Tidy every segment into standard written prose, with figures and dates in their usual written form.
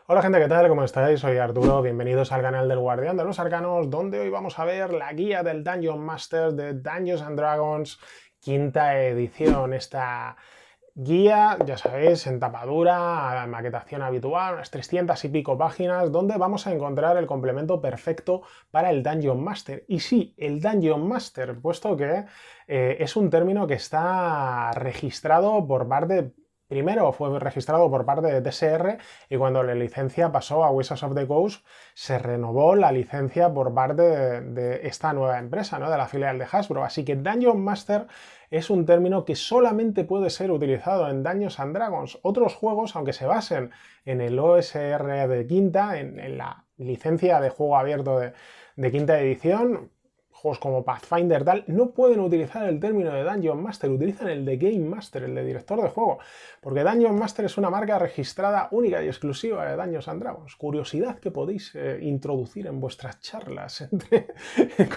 Hola gente, ¿qué tal? ¿Cómo estáis? Soy Arturo, bienvenidos al canal del Guardián de los Arcanos, donde hoy vamos a ver la guía del Dungeon Master de Dungeons and Dragons, quinta edición. Esta guía, ya sabéis, en tapadura, maquetación habitual, unas 300 y pico páginas, donde vamos a encontrar el complemento perfecto para el Dungeon Master. Y sí, el Dungeon Master, puesto que es un término que está registrado por parte. Primero fue registrado por parte de TSR y cuando la licencia pasó a Wizards of the Coast se renovó la licencia por parte de esta nueva empresa, ¿no? De la filial de Hasbro. Así que Dungeon Master es un término que solamente puede ser utilizado en Dungeons and Dragons. Otros juegos, aunque se basen en el OSR de quinta, en la licencia de juego abierto de quinta edición, juegos como Pathfinder tal, no pueden utilizar el término de Dungeon Master, utilizan el de Game Master, el de director de juego, porque Dungeon Master es una marca registrada única y exclusiva de Dungeons and Dragons. Curiosidad que podéis introducir en vuestras charlas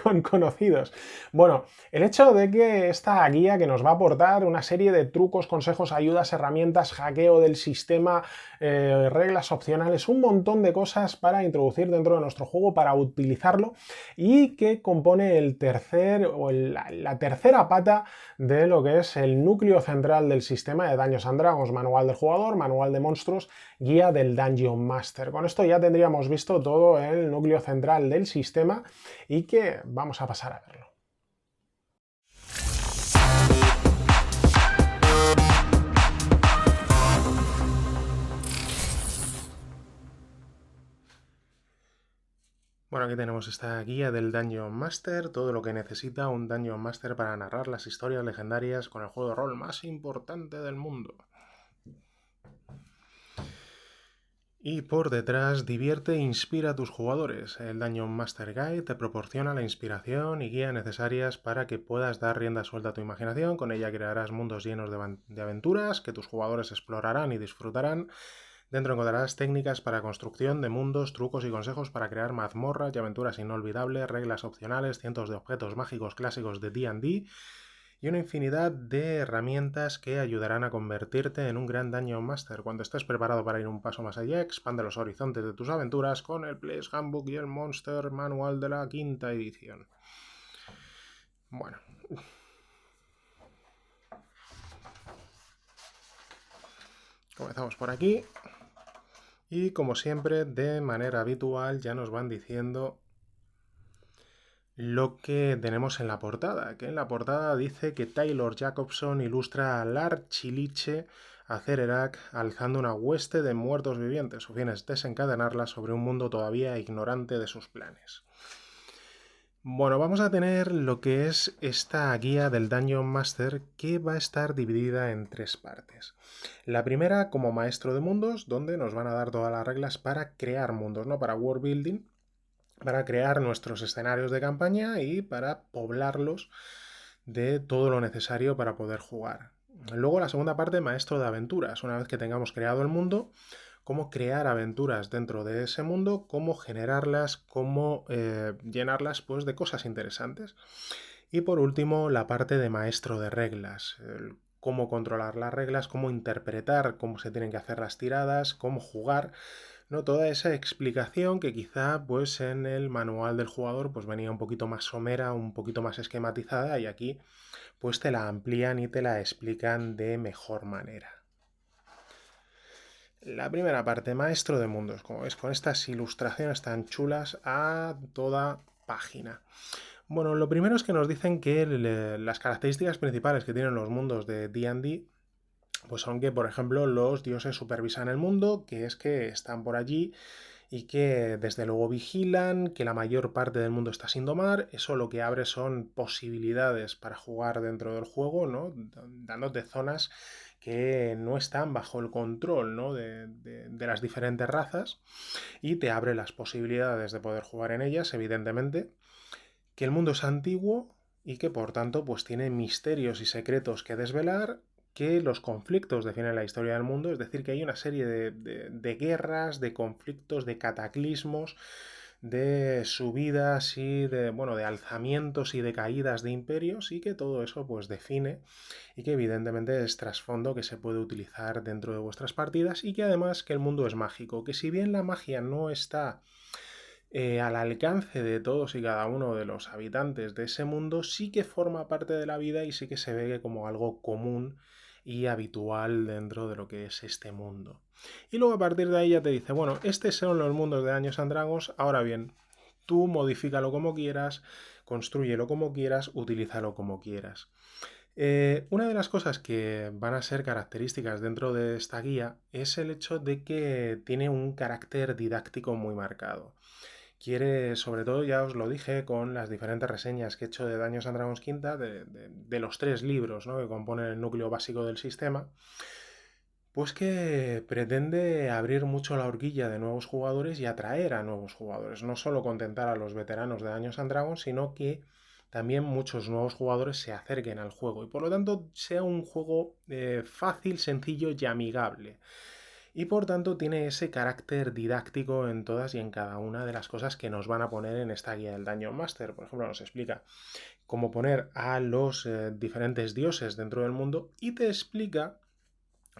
con conocidos. Bueno, el hecho de que esta guía que nos va a aportar una serie de trucos, consejos, ayudas, herramientas, hackeo del sistema, reglas opcionales, un montón de cosas para introducir dentro de nuestro juego, para utilizarlo, y que compone el tercer o la tercera pata de lo que es el núcleo central del sistema de Dungeons and Dragons: manual del jugador, manual de monstruos, guía del Dungeon Master. Con esto ya tendríamos visto todo el núcleo central del sistema y que vamos a pasar a verlo. Bueno, aquí tenemos esta guía del Dungeon Master, todo lo que necesita un Dungeon Master para narrar las historias legendarias con el juego de rol más importante del mundo. Y por detrás, divierte e inspira a tus jugadores. El Dungeon Master Guide te proporciona la inspiración y guía necesarias para que puedas dar rienda suelta a tu imaginación. Con ella crearás mundos llenos de aventuras que tus jugadores explorarán y disfrutarán. Dentro encontrarás técnicas para construcción de mundos, trucos y consejos para crear mazmorras y aventuras inolvidables, reglas opcionales, cientos de objetos mágicos clásicos de D&D y una infinidad de herramientas que ayudarán a convertirte en un gran Dungeon Master. Cuando estés preparado para ir un paso más allá, expande los horizontes de tus aventuras con el Player's Handbook y el Monster Manual de la quinta edición. Bueno, comenzamos por aquí. Y como siempre, de manera habitual, ya nos van diciendo lo que tenemos en la portada, que en la portada dice que Taylor Jacobson ilustra al archiliche Acererak alzando una hueste de muertos vivientes. Su fin es desencadenarla sobre un mundo todavía ignorante de sus planes. Bueno, vamos a tener lo que es esta guía del Dungeon Master, que va a estar dividida en tres partes. La primera como maestro de mundos, donde nos van a dar todas las reglas para crear mundos, ¿no? Para world building, para crear nuestros escenarios de campaña y para poblarlos de todo lo necesario para poder jugar. Luego la segunda parte, maestro de aventuras. Una vez que tengamos creado el mundo, cómo crear aventuras dentro de ese mundo, cómo generarlas, cómo llenarlas pues, de cosas interesantes. Y por último, la parte de maestro de reglas. Cómo controlar las reglas, cómo interpretar, cómo se tienen que hacer las tiradas, cómo jugar, ¿no? Toda esa explicación que quizá pues en el manual del jugador pues venía un poquito más somera, un poquito más esquematizada, y aquí pues te la amplían y te la explican de mejor manera. La primera parte, maestro de mundos, como ves, con estas ilustraciones tan chulas a toda página. Bueno, lo primero es que nos dicen que las características principales que tienen los mundos de D&D pues son que, por ejemplo, los dioses supervisan el mundo, que es que están por allí y que desde luego vigilan, que la mayor parte del mundo está sin domar. Eso lo que abre son posibilidades para jugar dentro del juego, ¿no? Dándote zonas que no están bajo el control, ¿no? de las diferentes razas, y te abre las posibilidades de poder jugar en ellas, evidentemente. Que el mundo es antiguo y que por tanto pues tiene misterios y secretos que desvelar, que los conflictos definen la historia del mundo, es decir, que hay una serie de guerras, de conflictos, de cataclismos, de subidas y de alzamientos y de caídas de imperios, y que todo eso pues define y que evidentemente es trasfondo que se puede utilizar dentro de vuestras partidas, y que además que el mundo es mágico, que si bien la magia no está al alcance de todos y cada uno de los habitantes de ese mundo, sí que forma parte de la vida y sí que se ve como algo común y habitual dentro de lo que es este mundo. Y luego a partir de ahí ya te dice, bueno, estos son los mundos de Dungeons and Dragons, ahora bien, tú modifícalo como quieras, construyelo como quieras, utilízalo como quieras. Una de las cosas que van a ser características dentro de esta guía es el hecho de que tiene un carácter didáctico muy marcado. Quiere, sobre todo, ya os lo dije con las diferentes reseñas que he hecho de Dungeons and Dragons Quinta, de los 3 libros, ¿no?, que componen el núcleo básico del sistema, pues que pretende abrir mucho la horquilla de nuevos jugadores y atraer a nuevos jugadores. No solo contentar a los veteranos de Dungeons and Dragons, sino que también muchos nuevos jugadores se acerquen al juego y por lo tanto sea un juego fácil, sencillo y amigable. Y por tanto tiene ese carácter didáctico en todas y en cada una de las cosas que nos van a poner en esta guía del Dungeon Master. Por ejemplo, nos explica cómo poner a los diferentes dioses dentro del mundo, y te explica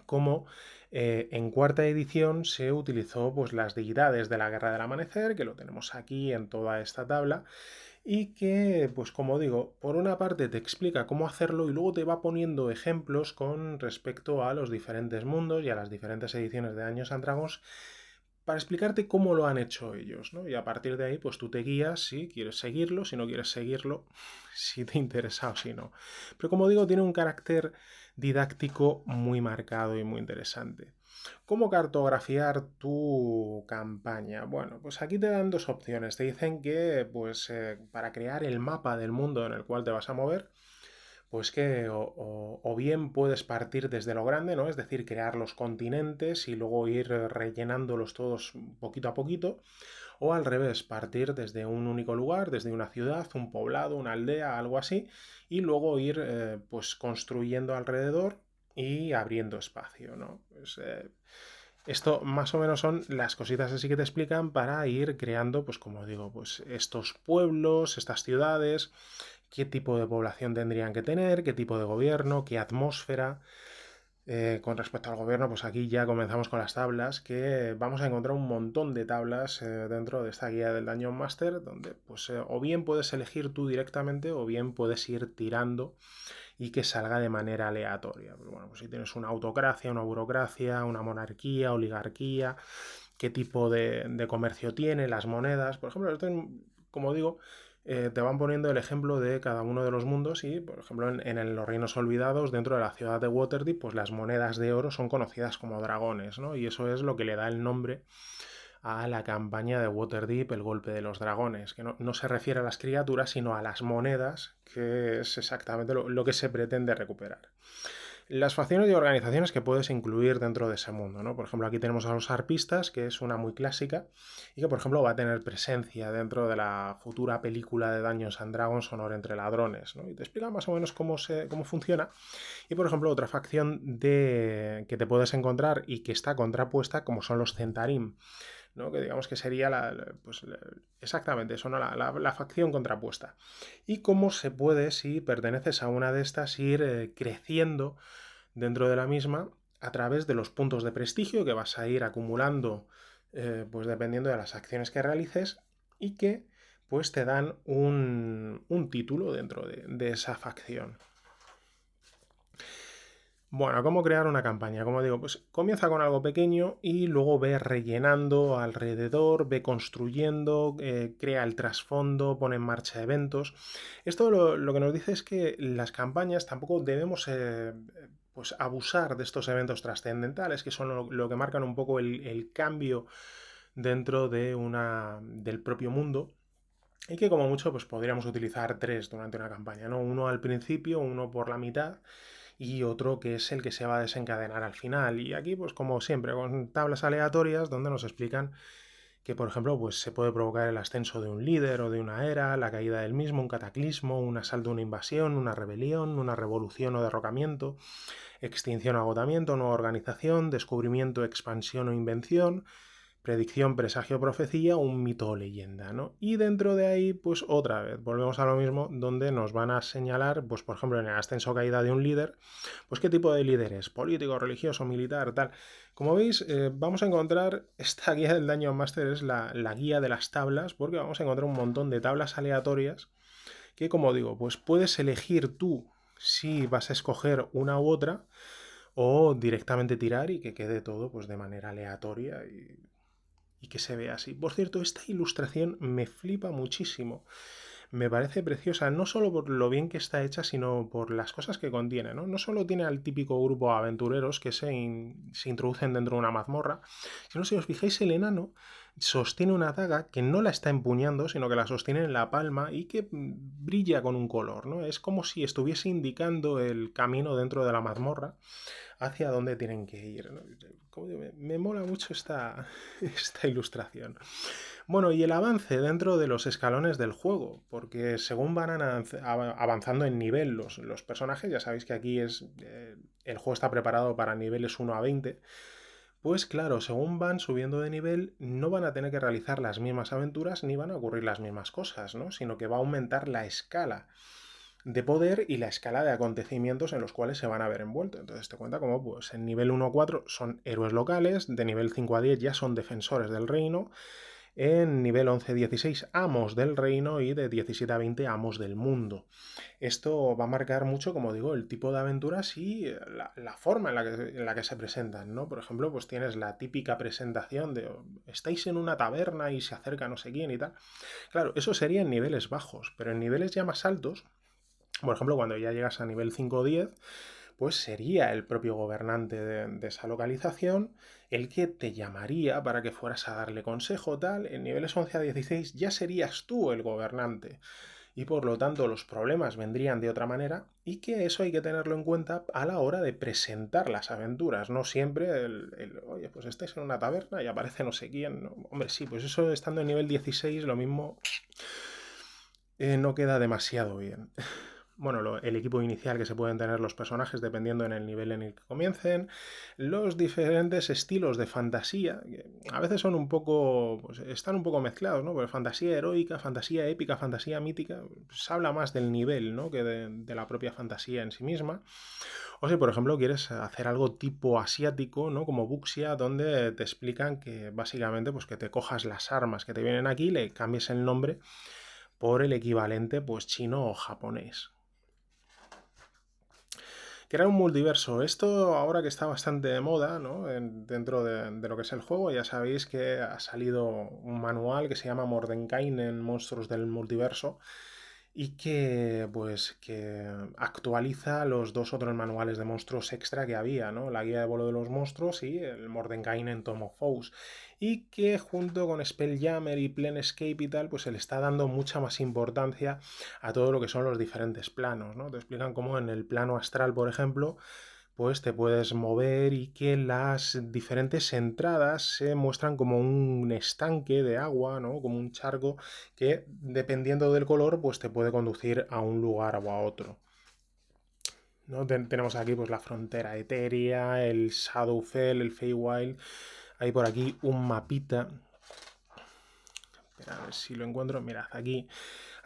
cómo en cuarta edición se utilizó pues las deidades de la Guerra del Amanecer, que lo tenemos aquí en toda esta tabla, y que, pues como digo, por una parte te explica cómo hacerlo y luego te va poniendo ejemplos con respecto a los diferentes mundos y a las diferentes ediciones de Dungeons and Dragons para explicarte cómo lo han hecho ellos, ¿no? Y a partir de ahí, pues tú te guías si quieres seguirlo, si no quieres seguirlo, si te interesa o si no. Pero como digo, tiene un carácter didáctico muy marcado y muy interesante. ¿Cómo cartografiar tu campaña? Bueno, pues aquí te dan 2 opciones. Te dicen que, pues, para crear el mapa del mundo en el cual te vas a mover, pues que o bien puedes partir desde lo grande, ¿no? Es decir, crear los continentes y luego ir rellenándolos todos poquito a poquito, o al revés, partir desde un único lugar, desde una ciudad, un poblado, una aldea, algo así, y luego ir pues construyendo alrededor y abriendo espacio, ¿no? Pues, esto más o menos son las cositas así que te explican para ir creando, pues como digo, pues estos pueblos, estas ciudades, qué tipo de población tendrían que tener, qué tipo de gobierno, qué atmósfera. Con respecto al gobierno, pues aquí ya comenzamos con las tablas, que vamos a encontrar un montón de tablas dentro de esta guía del Dungeon Master, donde pues o bien puedes elegir tú directamente o bien puedes ir tirando y que salga de manera aleatoria. Pero bueno, pues si tienes una autocracia, una burocracia, una monarquía, oligarquía, qué tipo de comercio tiene, las monedas. Por ejemplo, como digo, te van poniendo el ejemplo de cada uno de los mundos y, por ejemplo, en los Reinos Olvidados, dentro de la ciudad de Waterdeep, pues las monedas de oro son conocidas como dragones, ¿no? Y eso es lo que le da el nombre a la campaña de Waterdeep, el golpe de los dragones, que no se refiere a las criaturas, sino a las monedas, que es exactamente lo que se pretende recuperar. Las facciones y organizaciones que puedes incluir dentro de ese mundo, ¿no? Por ejemplo, aquí tenemos a los arpistas, que es una muy clásica y que, por ejemplo, va a tener presencia dentro de la futura película de Dungeons and Dragons, Honor entre Ladrones, ¿no? Y te explica más o menos cómo funciona. Y, por ejemplo, otra facción que te puedes encontrar y que está contrapuesta, como son los Centarim, ¿no? Que digamos que sería exactamente eso, ¿no? La facción contrapuesta. Y cómo se puede, si perteneces a una de estas, ir creciendo dentro de la misma a través de los puntos de prestigio que vas a ir acumulando pues dependiendo de las acciones que realices, y que pues te dan un título dentro de esa facción. Bueno, ¿cómo crear una campaña? Como digo, pues comienza con algo pequeño y luego ve rellenando alrededor, ve construyendo, crea el trasfondo, pone en marcha eventos. Esto lo que nos dice es que las campañas tampoco debemos pues abusar de estos eventos trascendentales, que son lo que marcan un poco el cambio dentro del propio mundo. Y que como mucho pues podríamos utilizar 3 durante una campaña, ¿no? Uno al principio, uno por la mitad y otro que es el que se va a desencadenar al final. Y aquí, pues como siempre, con tablas aleatorias donde nos explican que, por ejemplo, pues se puede provocar el ascenso de un líder o de una era, la caída del mismo, un cataclismo, un asalto, una invasión, una rebelión, una revolución o derrocamiento, extinción o agotamiento, nueva organización, descubrimiento, expansión o invención, predicción, presagio, profecía, un mito o leyenda, ¿no? Y dentro de ahí, pues otra vez, volvemos a lo mismo, donde nos van a señalar, pues por ejemplo, en el ascenso o caída de un líder, pues qué tipo de líder es, político, religioso, militar, tal. Como veis, vamos a encontrar, esta guía del Dungeon Master es la guía de las tablas, porque vamos a encontrar un montón de tablas aleatorias que, como digo, pues puedes elegir tú si vas a escoger una u otra, o directamente tirar y que quede todo pues de manera aleatoria y que se vea así. Por cierto, esta ilustración me flipa muchísimo. Me parece preciosa, no solo por lo bien que está hecha, sino por las cosas que contiene, ¿no? No solo tiene al típico grupo de aventureros que se introducen dentro de una mazmorra, sino si os fijáis, el enano sostiene una daga que no la está empuñando, sino que la sostiene en la palma y que brilla con un color, ¿no? Es como si estuviese indicando el camino dentro de la mazmorra hacia dónde tienen que ir, ¿no? Me mola mucho esta ilustración. Bueno, y el avance dentro de los escalones del juego, porque según van avanzando en nivel los personajes, ya sabéis que aquí el juego está preparado para niveles 1 a 20, pues claro, según van subiendo de nivel, no van a tener que realizar las mismas aventuras ni van a ocurrir las mismas cosas, ¿no? Sino que va a aumentar la escala de poder y la escala de acontecimientos en los cuales se van a ver envueltos. Entonces te cuenta como pues en nivel 1 a 4 son héroes locales, de nivel 5 a 10 ya son defensores del reino, en nivel 11 a 16 amos del reino y de 17 a 20 amos del mundo. Esto va a marcar mucho, como digo, el tipo de aventuras y la forma en la que se presentan, ¿no? Por ejemplo, pues tienes la típica presentación de estáis en una taberna y se acerca no sé quién y tal. Claro, eso sería en niveles bajos, pero en niveles ya más altos, por ejemplo, cuando ya llegas a nivel 5 o 10, pues sería el propio gobernante de esa localización el que te llamaría para que fueras a darle consejo, tal. En niveles 11 a 16 ya serías tú el gobernante y por lo tanto los problemas vendrían de otra manera y que eso hay que tenerlo en cuenta a la hora de presentar las aventuras, no siempre oye, pues estáis en una taberna y aparece no sé quién, ¿no? Hombre, sí, pues eso estando en nivel 16 lo mismo no queda demasiado bien. Bueno, el equipo inicial que se pueden tener los personajes dependiendo en el nivel en el que comiencen, los diferentes estilos de fantasía, que a veces son un poco, pues están un poco mezclados, ¿no? Porque fantasía heroica, fantasía épica, fantasía mítica, pues habla más del nivel, ¿no? Que de la propia fantasía en sí misma. O si, por ejemplo, quieres hacer algo tipo asiático, ¿no? Como Wuxia, donde te explican que básicamente pues que te cojas las armas que te vienen aquí, le cambies el nombre por el equivalente pues chino o japonés. Crear un multiverso. Esto ahora que está bastante de moda, ¿no? Dentro de lo que es el juego, ya sabéis que ha salido un manual que se llama Mordenkainen, Monstruos del Multiverso, y que pues que actualiza los dos otros manuales de monstruos extra que había, ¿no? La guía de vuelo de los monstruos y el Mordenkainen Tome of Foes, y que junto con Spelljammer y Planescape y tal, pues se le está dando mucha más importancia a todo lo que son los diferentes planos, ¿no? Te explican cómo en el plano astral, por ejemplo, pues te puedes mover y que las diferentes entradas se muestran como un estanque de agua, ¿no? Como un charco que dependiendo del color pues te puede conducir a un lugar o a otro, ¿no? Tenemos aquí pues la frontera etérea, el Shadowfell, el Feywild. Hay por aquí un mapita. Espera, a ver si lo encuentro. Mirad, aquí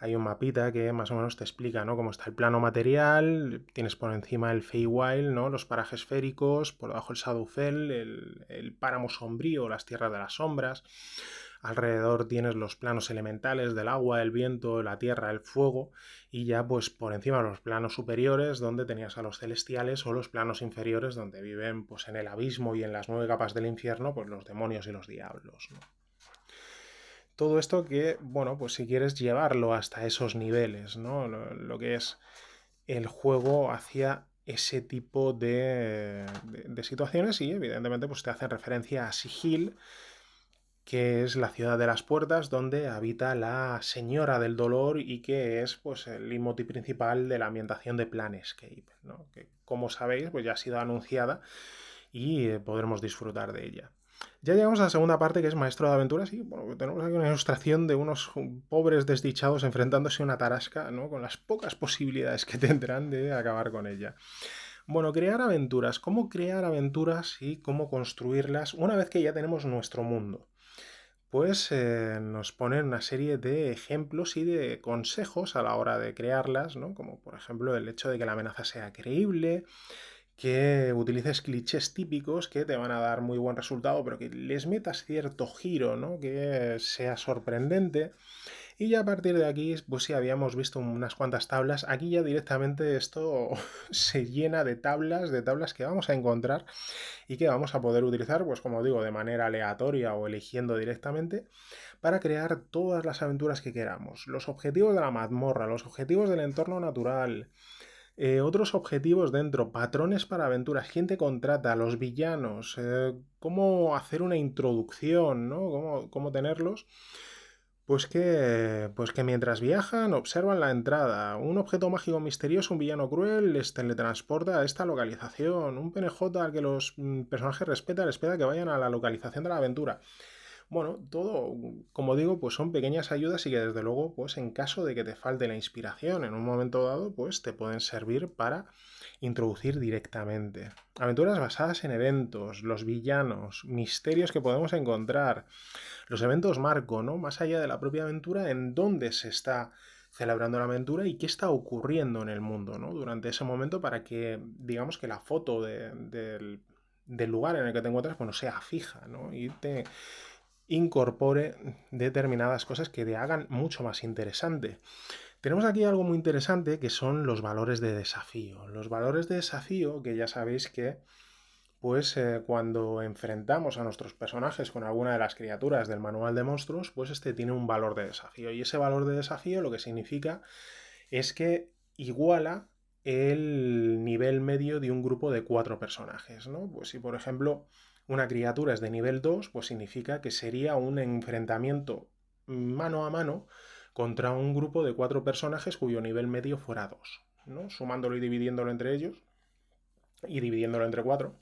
hay un mapita que más o menos te explica, ¿no? Cómo está el plano material, tienes por encima el Feywild, ¿no? Los parajes féricos, por debajo el Shadowfell, el páramo sombrío, las tierras de las sombras. Alrededor tienes los planos elementales del agua, el viento, la tierra, el fuego, y ya pues por encima los planos superiores donde tenías a los celestiales, o los planos inferiores donde viven pues en el abismo y en las 9 capas del infierno pues los demonios y los diablos, ¿no? Todo esto que, bueno, pues si quieres llevarlo hasta esos niveles, ¿no? Lo que es el juego hacia ese tipo de situaciones, y evidentemente pues te hacen referencia a Sigil, que es la ciudad de las puertas donde habita la Señora del Dolor y que es pues el leitmotiv principal de la ambientación de Planescape, ¿no? Que como sabéis pues ya ha sido anunciada y podremos disfrutar de ella. Ya llegamos a la segunda parte, que es Maestro de Aventuras, y bueno, tenemos aquí una ilustración de unos pobres desdichados enfrentándose a una tarasca, ¿no? Con las pocas posibilidades que tendrán de acabar con ella. Bueno, crear aventuras. ¿Cómo crear aventuras y cómo construirlas una vez que ya tenemos nuestro mundo? Pues nos ponen una serie de ejemplos y de consejos a la hora de crearlas, ¿no? Como por ejemplo el hecho de que la amenaza sea creíble, que utilices clichés típicos que te van a dar muy buen resultado, pero que les metas cierto giro, ¿no? Que sea sorprendente. Y ya a partir de aquí, pues sí, habíamos visto unas cuantas tablas. Aquí ya directamente esto se llena de tablas que vamos a encontrar y que vamos a poder utilizar, pues como digo, de manera aleatoria o eligiendo directamente para crear todas las aventuras que queramos. Los objetivos de la mazmorra, los objetivos del entorno natural, otros objetivos dentro, patrones para aventuras, quién te contrata, los villanos, cómo hacer una introducción, ¿no? Cómo tenerlos. Pues que mientras viajan observan la entrada. Un objeto mágico misterioso, un villano cruel, les teletransporta a esta localización. Un PNJ al que los personajes respetan, les espera que vayan a la localización de la aventura. Bueno, todo, como digo, pues son pequeñas ayudas y que desde luego, pues en caso de que te falte la inspiración en un momento dado, pues te pueden servir para introducir directamente. Aventuras basadas en eventos, los villanos, misterios que podemos encontrar, los eventos marco, ¿no? Más allá de la propia aventura, en dónde se está celebrando la aventura y qué está ocurriendo en el mundo, ¿no? Durante ese momento para que, digamos, que la foto del lugar en el que te encuentras, pues no sea fija, ¿no? Y te incorpore determinadas cosas que te hagan mucho más interesante. Tenemos aquí algo muy interesante que son los valores de desafío. Los valores de desafío, que ya sabéis que pues cuando enfrentamos a nuestros personajes con alguna de las criaturas del manual de monstruos, pues este tiene un valor de desafío. Y ese valor de desafío lo que significa es que iguala el nivel medio de un grupo de 4 personajes, ¿no? Pues si por ejemplo una criatura es de nivel 2, pues significa que sería un enfrentamiento mano a mano contra un grupo de 4 personajes cuyo nivel medio fuera 2, ¿no? Sumándolo y dividiéndolo entre ellos y dividiéndolo entre 4,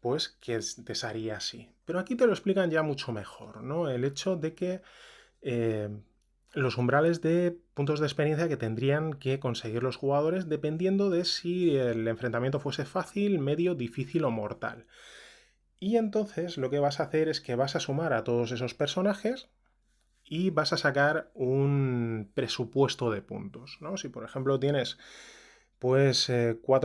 pues que te sería así. Pero aquí te lo explican ya mucho mejor, ¿no? El hecho de que eh, los umbrales de puntos de experiencia que tendrían que conseguir los jugadores dependiendo de si el enfrentamiento fuese fácil, medio, difícil o mortal. Y entonces lo que vas a hacer es que vas a sumar a todos esos personajes y vas a sacar un presupuesto de puntos, ¿no? Si por ejemplo tienes pues 3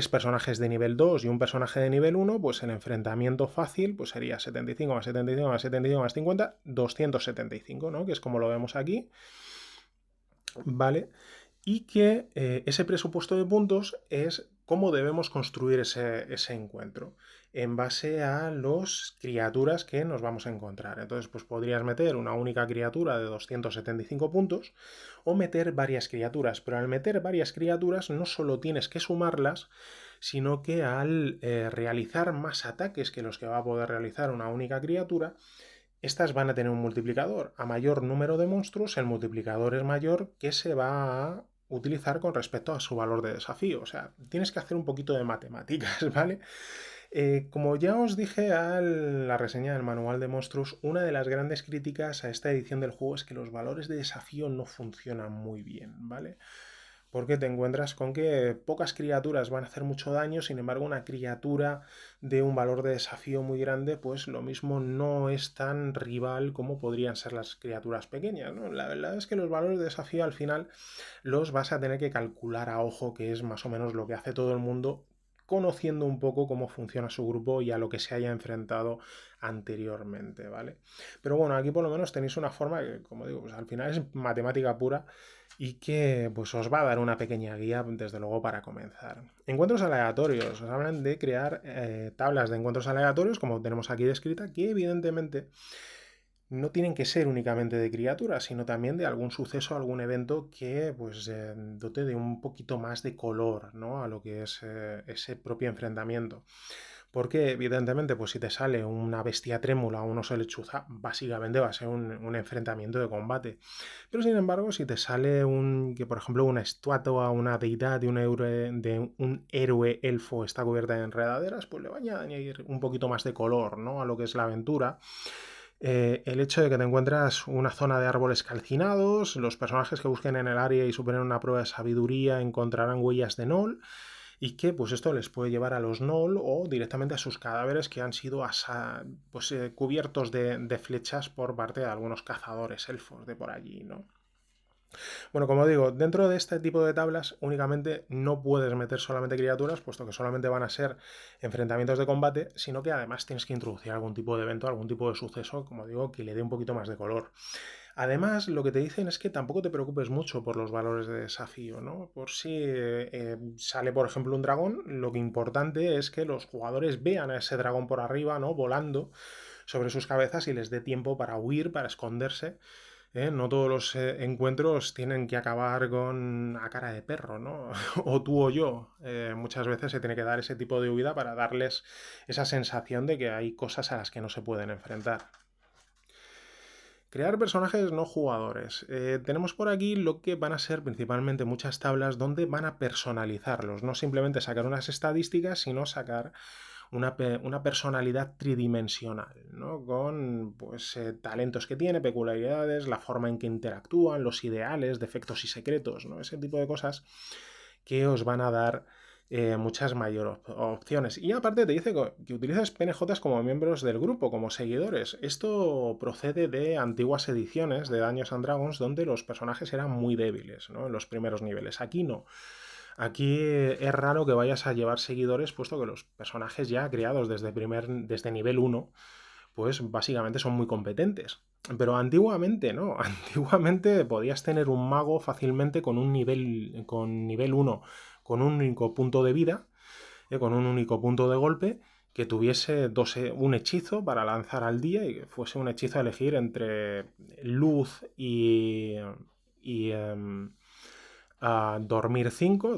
personajes de nivel 2 y un personaje de nivel 1, pues el enfrentamiento fácil pues sería 75 más 75 más 75 más 50, 275, ¿no? Que es como lo vemos aquí, ¿vale? Y que ese presupuesto de puntos es cómo debemos construir ese encuentro en base a las criaturas que nos vamos a encontrar. Entonces, pues podrías meter una única criatura de 275 puntos o meter varias criaturas, pero al meter varias criaturas no solo tienes que sumarlas, sino que al realizar más ataques que los que va a poder realizar una única criatura, estas van a tener un multiplicador. A mayor número de monstruos, el multiplicador es mayor que se va a utilizar con respecto a su valor de desafío. O sea, tienes que hacer un poquito de matemáticas, ¿vale? Como ya os dije a la reseña del manual de monstruos, una de las grandes críticas a esta edición del juego es que los valores de desafío no funcionan muy bien, ¿vale? Porque te encuentras con que pocas criaturas van a hacer mucho daño, sin embargo una criatura de un valor de desafío muy grande, pues lo mismo no es tan rival como podrían ser las criaturas pequeñas, ¿no? La verdad es que los valores de desafío al final los vas a tener que calcular a ojo, que es más o menos lo que hace todo el mundo, conociendo un poco cómo funciona su grupo y a lo que se haya enfrentado anteriormente, ¿vale? Pero bueno, aquí por lo menos tenéis una forma que, como digo, pues al final es matemática pura y que pues os va a dar una pequeña guía, desde luego, para comenzar. Encuentros aleatorios. Os hablan de crear tablas de encuentros aleatorios, como tenemos aquí descrita, que evidentemente no tienen que ser únicamente de criaturas, sino también de algún suceso, algún evento que pues dote de un poquito más de color, ¿no? A lo que es ese propio enfrentamiento. Porque evidentemente pues si te sale una bestia trémula o un oso lechuza, básicamente va a ser un enfrentamiento de combate. Pero sin embargo, si te sale por ejemplo una estatua, una deidad de un héroe elfo está cubierta de enredaderas, pues le va a añadir un poquito más de color, ¿no? A lo que es la aventura. El hecho de que te encuentras una zona de árboles calcinados, los personajes que busquen en el área y superen una prueba de sabiduría encontrarán huellas de Nol, y que pues esto les puede llevar a los Gnoll o directamente a sus cadáveres que han sido cubiertos de flechas por parte de algunos cazadores elfos de por allí, ¿no? Bueno, como digo, dentro de este tipo de tablas únicamente no puedes meter solamente criaturas, puesto que solamente van a ser enfrentamientos de combate, sino que además tienes que introducir algún tipo de evento, algún tipo de suceso, como digo, que le dé un poquito más de color. Además, lo que te dicen es que tampoco te preocupes mucho por los valores de desafío, ¿no? Por si sale, por ejemplo, un dragón, lo que importante es que los jugadores vean a ese dragón por arriba, ¿no? Volando sobre sus cabezas y les dé tiempo para huir, para esconderse. No todos los encuentros tienen que acabar con a cara de perro, ¿no? O tú o yo. Muchas veces se tiene que dar ese tipo de huida para darles esa sensación de que hay cosas a las que no se pueden enfrentar. Crear personajes no jugadores. Tenemos por aquí lo que van a ser principalmente muchas tablas donde van a personalizarlos. No simplemente sacar unas estadísticas, sino sacar una personalidad tridimensional, ¿no? Con pues, talentos que tiene, peculiaridades, la forma en que interactúan, los ideales, defectos y secretos, ¿no? Ese tipo de cosas que os van a dar muchas mayores opciones. Y aparte te dice que utilizas PNJs como miembros del grupo, como seguidores. Esto procede de antiguas ediciones de Dungeons and Dragons donde los personajes eran muy débiles, ¿no? En los primeros niveles. Aquí no. Aquí es raro que vayas a llevar seguidores, puesto que los personajes ya creados desde nivel 1, pues básicamente son muy competentes. Pero antiguamente, ¿no? Antiguamente podías tener un mago fácilmente con nivel 1, con un único punto de vida, con un único punto de golpe, que tuviese un hechizo para lanzar al día y que fuese un hechizo a elegir entre luz y a dormir 5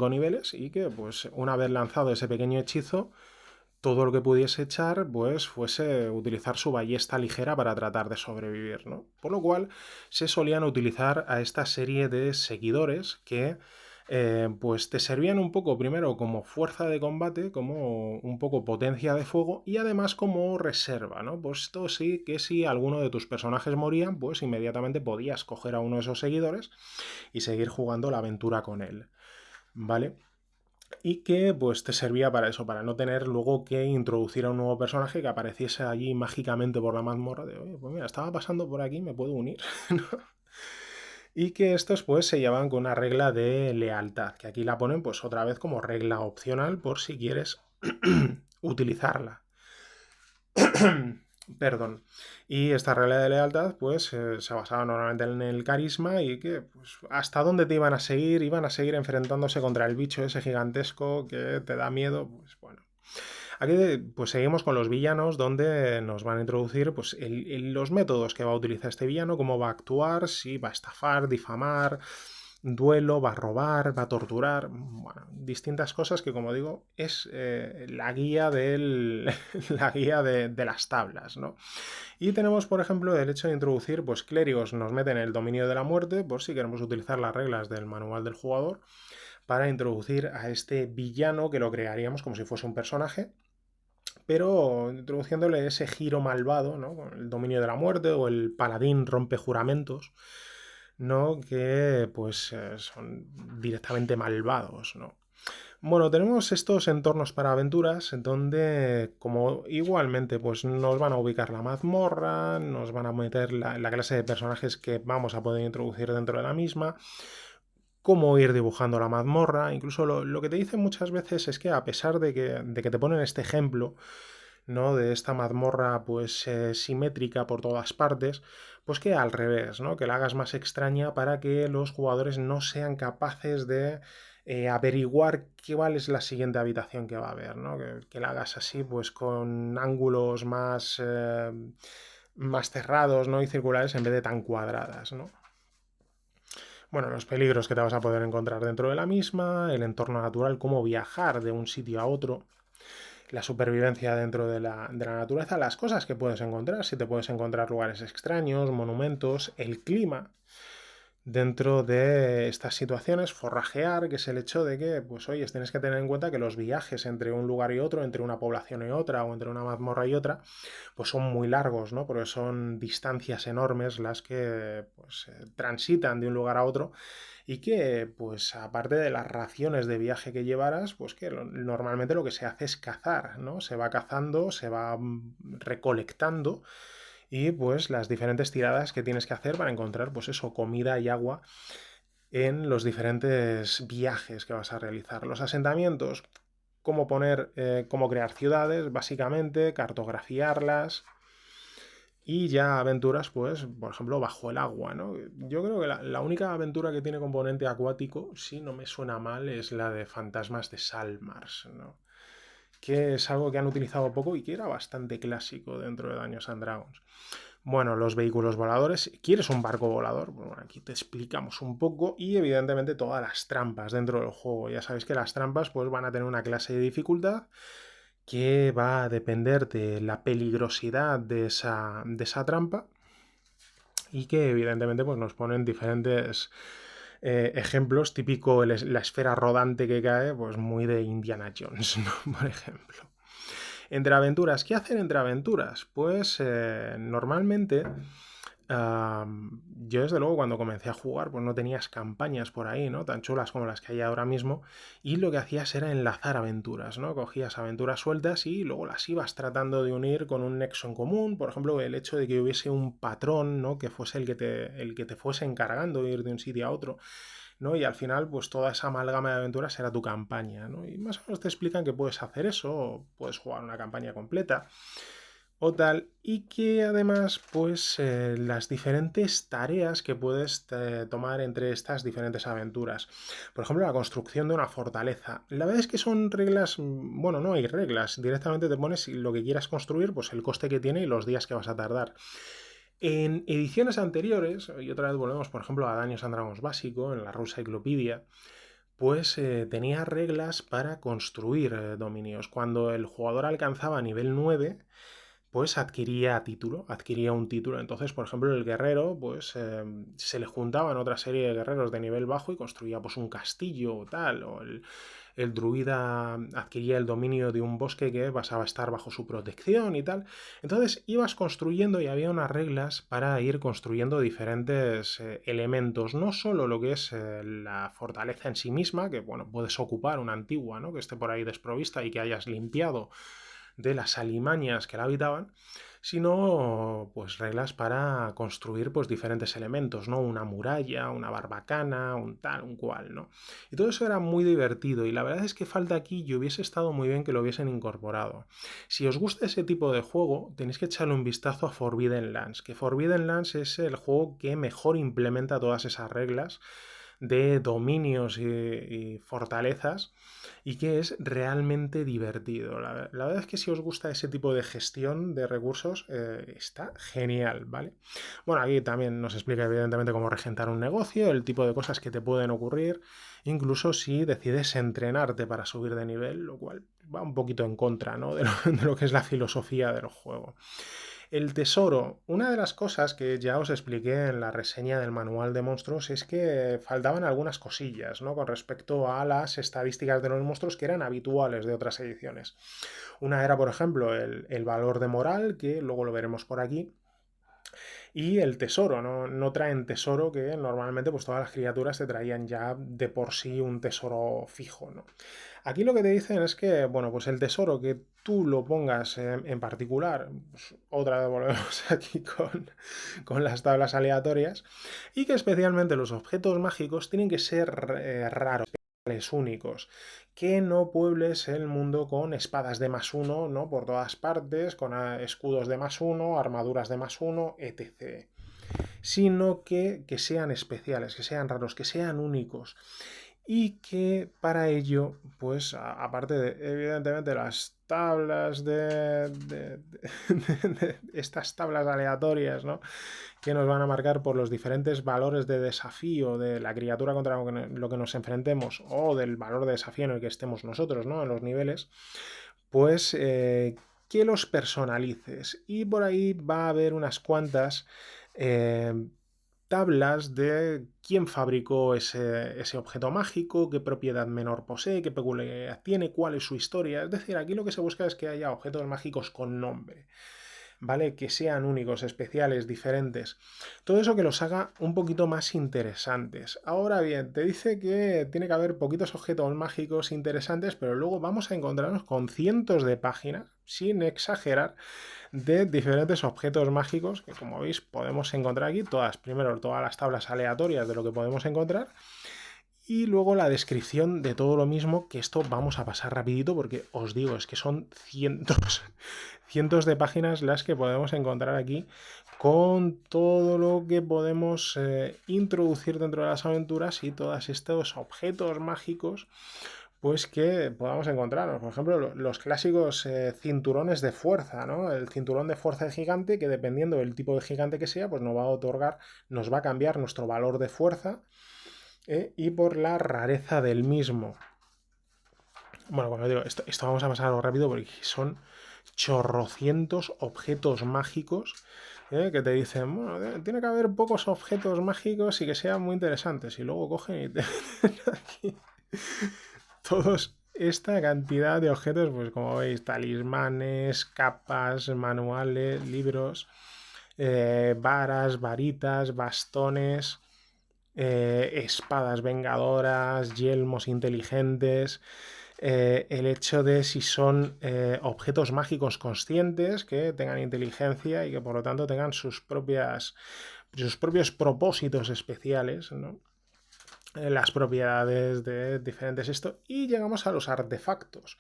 niveles, y que pues una vez lanzado ese pequeño hechizo, todo lo que pudiese echar pues fuese utilizar su ballesta ligera para tratar de sobrevivir, ¿no? Por lo cual se solían utilizar a esta serie de seguidores que pues te servían un poco primero como fuerza de combate, como un poco potencia de fuego y además como reserva, ¿no? Pues esto sí que si alguno de tus personajes morían, pues inmediatamente podías coger a uno de esos seguidores y seguir jugando la aventura con él, ¿vale? Y que pues te servía para eso, para no tener luego que introducir a un nuevo personaje que apareciese allí mágicamente por la mazmorra de, oye, pues mira, estaba pasando por aquí, me puedo unir, ¿no? Y que estos pues se llevan con una regla de lealtad, que aquí la ponen pues otra vez como regla opcional por si quieres utilizarla. Perdón. Y esta regla de lealtad, pues, se basaba normalmente en el carisma y que, pues, hasta dónde te iban a seguir enfrentándose contra el bicho ese gigantesco que te da miedo, pues bueno. Aquí, pues, seguimos con los villanos, donde nos van a introducir, pues, los métodos que va a utilizar este villano, cómo va a actuar, si va a estafar, difamar, duelo, va a robar, va a torturar, bueno, distintas cosas que, como digo, es la guía, la guía de las tablas, ¿no? Y tenemos, por ejemplo, el hecho de introducir, pues clérigos nos meten el dominio de la muerte, por si queremos utilizar las reglas del manual del jugador, para introducir a este villano que lo crearíamos como si fuese un personaje, pero introduciéndole ese giro malvado, ¿no? Con el dominio de la muerte o el paladín rompe juramentos, ¿no? Que pues son directamente malvados, ¿no? Bueno, tenemos estos entornos para aventuras en donde, como igualmente, pues nos van a ubicar la mazmorra, nos van a meter la clase de personajes que vamos a poder introducir dentro de la misma, cómo ir dibujando la mazmorra. Incluso lo que te dicen muchas veces es que a pesar de que te ponen este ejemplo, ¿no? De esta mazmorra pues simétrica por todas partes, pues que al revés, ¿no? Que la hagas más extraña para que los jugadores no sean capaces de averiguar cuál es la siguiente habitación que va a haber, ¿no? Que la hagas así pues con ángulos más cerrados, ¿no? Y circulares en vez de tan cuadradas, ¿no? Bueno, los peligros que te vas a poder encontrar dentro de la misma, el entorno natural, cómo viajar de un sitio a otro, la supervivencia dentro de la naturaleza, las cosas que puedes encontrar, si te puedes encontrar lugares extraños, monumentos, el clima, dentro de estas situaciones, forrajear, que es el hecho de que, pues oye, tienes que tener en cuenta que los viajes entre un lugar y otro, entre una población y otra, o entre una mazmorra y otra, pues son muy largos, ¿no? Porque son distancias enormes las que pues, transitan de un lugar a otro y que, pues aparte de las raciones de viaje que llevaras, pues que normalmente lo que se hace es cazar, ¿no? Se va cazando, se va recolectando y pues las diferentes tiradas que tienes que hacer para encontrar pues eso, comida y agua en los diferentes viajes que vas a realizar. Los asentamientos, cómo crear ciudades, básicamente, cartografiarlas y ya aventuras, pues, por ejemplo, bajo el agua, ¿no? Yo creo que la única aventura que tiene componente acuático, si no me suena mal, es la de Fantasmas de Salmars, ¿no? Que es algo que han utilizado poco y que era bastante clásico dentro de Dungeons and Dragons. Bueno, los vehículos voladores. ¿Quieres un barco volador? Bueno, aquí te explicamos un poco y evidentemente todas las trampas dentro del juego. Ya sabéis que las trampas pues van a tener una clase de dificultad que va a depender de la peligrosidad de esa trampa y que evidentemente pues, nos ponen diferentes ejemplos, típico la esfera rodante que cae, pues muy de Indiana Jones, ¿no? Por ejemplo. Entre aventuras, ¿qué hacer entre aventuras? Pues normalmente yo desde luego cuando comencé a jugar pues no tenías campañas por ahí, ¿no? Tan chulas como las que hay ahora mismo y lo que hacías era enlazar aventuras, ¿no? Cogías aventuras sueltas y luego las ibas tratando de unir con un nexo en común, por ejemplo el hecho de que hubiese un patrón, ¿no? Que fuese el que te fuese encargando de ir de un sitio a otro, ¿no? Y al final, pues toda esa amalgama de aventuras era tu campaña, ¿no? Y más o menos te explican que puedes hacer eso, o puedes jugar una campaña completa o tal, y que además, pues las diferentes tareas que puedes tomar entre estas diferentes aventuras. Por ejemplo, la construcción de una fortaleza. La verdad es que son reglas, bueno, no hay reglas, directamente te pones lo que quieras construir, pues el coste que tiene y los días que vas a tardar. En ediciones anteriores, y otra vez volvemos, por ejemplo, a Dungeons and Dragons básico, en la Rule Cyclopedia, pues tenía reglas para construir dominios. Cuando el jugador alcanzaba nivel 9, pues adquiría un título. Entonces, por ejemplo, el guerrero, pues se le juntaban otra serie de guerreros de nivel bajo y construía pues un castillo o tal, o el druida adquiría el dominio de un bosque que pasaba a estar bajo su protección y tal. Entonces ibas construyendo y había unas reglas para ir construyendo diferentes elementos, no solo lo que es la fortaleza en sí misma, que bueno, puedes ocupar una antigua, ¿no? Que esté por ahí desprovista y que hayas limpiado de las alimañas que la habitaban, sino pues reglas para construir pues diferentes elementos, ¿no? Una muralla, una barbacana, un tal, un cual, ¿no? Y todo eso era muy divertido y la verdad es que falta aquí y hubiese estado muy bien que lo hubiesen incorporado. Si os gusta ese tipo de juego, tenéis que echarle un vistazo a Forbidden Lands, que Forbidden Lands es el juego que mejor implementa todas esas reglas de dominios y fortalezas y que es realmente divertido. La verdad es que si os gusta ese tipo de gestión de recursos, está genial, ¿vale? Bueno, aquí también nos explica evidentemente cómo regentar un negocio, el tipo de cosas que te pueden ocurrir, incluso si decides entrenarte para subir de nivel, lo cual va un poquito en contra, ¿no? de lo que es la filosofía del juego. El tesoro. Una de las cosas que ya os expliqué en la reseña del manual de monstruos es que faltaban algunas cosillas, ¿no? Con respecto a las estadísticas de los monstruos que eran habituales de otras ediciones. Una era, por ejemplo, el valor de moral, que luego lo veremos por aquí, y el tesoro, no traen tesoro que normalmente pues todas las criaturas te traían ya de por sí un tesoro fijo, ¿no? Aquí lo que te dicen es que, bueno, pues el tesoro que tú lo pongas en particular, pues otra vez volvemos aquí con las tablas aleatorias, y que especialmente los objetos mágicos tienen que ser raros, únicos, que no puebles el mundo con espadas de +1, ¿no? Por todas partes, con escudos de +1, armaduras de +1, etc. Sino que sean especiales, que sean raros, que sean únicos y que para ello, pues aparte de evidentemente las tablas de estas tablas aleatorias, ¿no? Que nos van a marcar por los diferentes valores de desafío de la criatura contra lo que nos enfrentemos o del valor de desafío en el que estemos nosotros, ¿no? En los niveles, pues que los personalices y por ahí va a haber unas cuantas tablas de quién fabricó ese objeto mágico, qué propiedad menor posee, qué peculiaridad tiene, cuál es su historia. Es decir, aquí lo que se busca es que haya objetos mágicos con nombre, ¿vale? Que sean únicos, especiales, diferentes. Todo eso que los haga un poquito más interesantes. Ahora bien, te dice que tiene que haber poquitos objetos mágicos interesantes, pero luego vamos a encontrarnos con cientos de páginas, sin exagerar, de diferentes objetos mágicos que, como veis, podemos encontrar aquí primero todas las tablas aleatorias de lo que podemos encontrar y luego la descripción de todo lo mismo, que esto vamos a pasar rapidito porque os digo, es que son cientos, cientos de páginas las que podemos encontrar aquí con todo lo que podemos introducir dentro de las aventuras y todos estos objetos mágicos pues que podamos encontrarnos. Por ejemplo, los clásicos cinturones de fuerza, ¿no? El cinturón de fuerza de gigante, que dependiendo del tipo de gigante que sea, pues nos va a otorgar, nos va a cambiar nuestro valor de fuerza y por la rareza del mismo. Bueno, cuando digo, esto vamos a pasarlo rápido porque son chorrocientos objetos mágicos que te dicen, bueno, tiene que haber pocos objetos mágicos y que sean muy interesantes. Y luego cogen y te aquí todos esta cantidad de objetos, pues como veis, talismanes, capas, manuales, libros, varas, varitas, bastones, espadas vengadoras, yelmos inteligentes, el hecho de si son objetos mágicos conscientes que tengan inteligencia y que por lo tanto tengan sus propios propósitos especiales, ¿no? Las propiedades de diferentes esto y llegamos a los artefactos.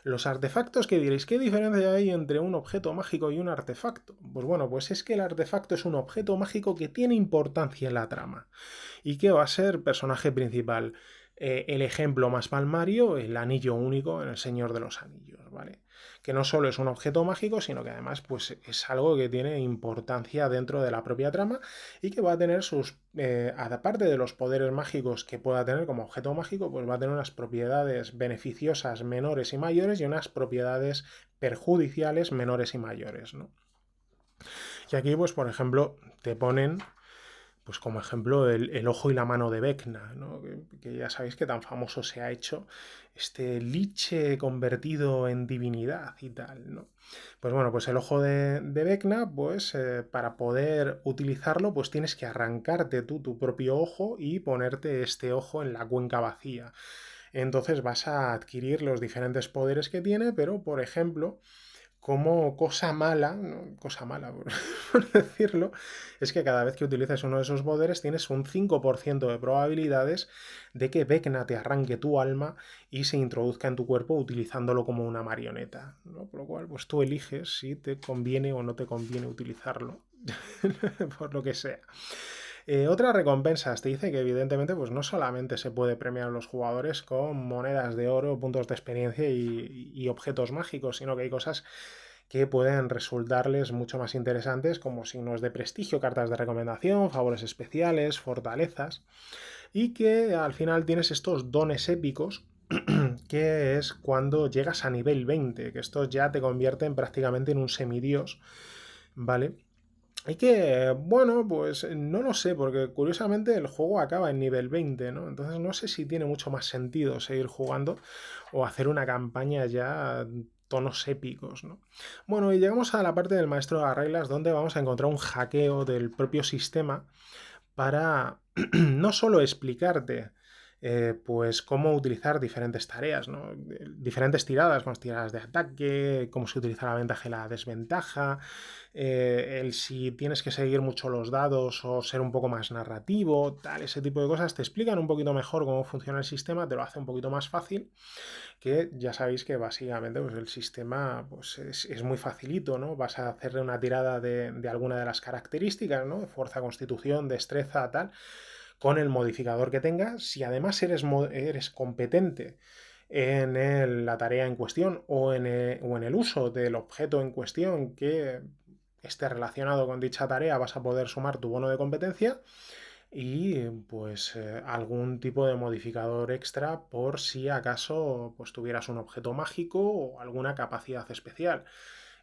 Los artefactos que diréis, ¿qué diferencia hay entre un objeto mágico y un artefacto? Pues bueno, pues es que el artefacto es un objeto mágico que tiene importancia en la trama y que va a ser personaje principal. El ejemplo más palmario, el anillo único en El Señor de los Anillos, ¿vale? Que no solo es un objeto mágico, sino que además pues, es algo que tiene importancia dentro de la propia trama y que va a tener aparte de los poderes mágicos que pueda tener como objeto mágico, pues va a tener unas propiedades beneficiosas menores y mayores y unas propiedades perjudiciales menores y mayores, ¿no? Y aquí, pues, por ejemplo, te ponen pues como ejemplo el ojo y la mano de Vecna, ¿no? Que ya sabéis que tan famoso se ha hecho este liche convertido en divinidad y tal, ¿no? Pues bueno, pues el ojo de Vecna, pues para poder utilizarlo, pues tienes que arrancarte tú tu propio ojo y ponerte este ojo en la cuenca vacía. Entonces vas a adquirir los diferentes poderes que tiene, pero por ejemplo como cosa mala, ¿no? Cosa mala por decirlo, es que cada vez que utilices uno de esos poderes tienes un 5% de probabilidades de que Vecna te arranque tu alma y se introduzca en tu cuerpo utilizándolo como una marioneta, ¿no? Por lo cual, pues tú eliges si te conviene o no te conviene utilizarlo, por lo que sea. Otras recompensas te dice que evidentemente pues no solamente se puede premiar a los jugadores con monedas de oro, puntos de experiencia y objetos mágicos, sino que hay cosas que pueden resultarles mucho más interesantes como signos de prestigio, cartas de recomendación, favores especiales, fortalezas y que al final tienes estos dones épicos que es cuando llegas a nivel 20, que estos ya te convierten prácticamente en un semidios, ¿vale? Y que, bueno, pues no lo sé, porque curiosamente el juego acaba en nivel 20, ¿no? Entonces no sé si tiene mucho más sentido seguir jugando o hacer una campaña ya tonos épicos, ¿no? Bueno, y llegamos a la parte del maestro de las reglas donde vamos a encontrar un hackeo del propio sistema para no solo explicarte pues cómo utilizar diferentes tareas, ¿no? Diferentes tiradas, con tiradas de ataque, cómo se utiliza la ventaja y la desventaja, el si tienes que seguir mucho los dados o ser un poco más narrativo, tal, ese tipo de cosas, te explican un poquito mejor cómo funciona el sistema, te lo hace un poquito más fácil, que ya sabéis que básicamente pues, el sistema pues, es muy facilito, ¿no? Vas a hacerle una tirada de alguna de las características, ¿no? Fuerza, constitución, destreza, tal, con el modificador que tengas. Si además eres competente en la tarea en cuestión o en el uso del objeto en cuestión que esté relacionado con dicha tarea, vas a poder sumar tu bono de competencia y pues algún tipo de modificador extra por si acaso pues tuvieras un objeto mágico o alguna capacidad especial.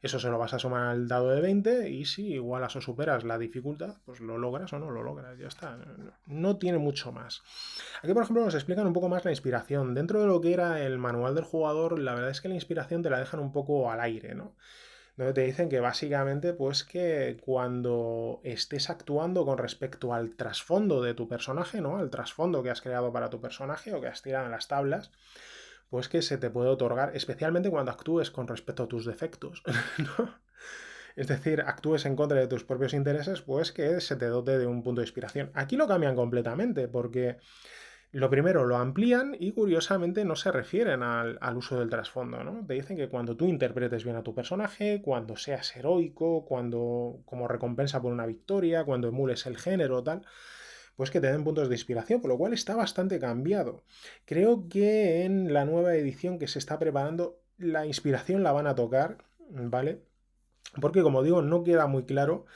Eso se lo vas a sumar al dado de 20 y si igualas o superas la dificultad, pues lo logras o no lo logras, ya está. No tiene mucho más. Aquí, por ejemplo, nos explican un poco más la inspiración. Dentro de lo que era el manual del jugador, la verdad es que la inspiración te la dejan un poco al aire, ¿no? Donde te dicen que básicamente, pues que cuando estés actuando con respecto al trasfondo de tu personaje, ¿no? Al trasfondo que has creado para tu personaje o que has tirado en las tablas, pues que se te puede otorgar, especialmente cuando actúes con respecto a tus defectos, ¿no? Es decir, actúes en contra de tus propios intereses, pues que se te dote de un punto de inspiración. Aquí lo cambian completamente, porque lo primero lo amplían y curiosamente no se refieren al uso del trasfondo, ¿no? Te dicen que cuando tú interpretes bien a tu personaje, cuando seas heroico, cuando como recompensa por una victoria, cuando emules el género, tal, pues que te den puntos de inspiración, por lo cual está bastante cambiado. Creo que en la nueva edición que se está preparando, la inspiración la van a tocar, ¿vale? Porque como digo, no queda muy claro.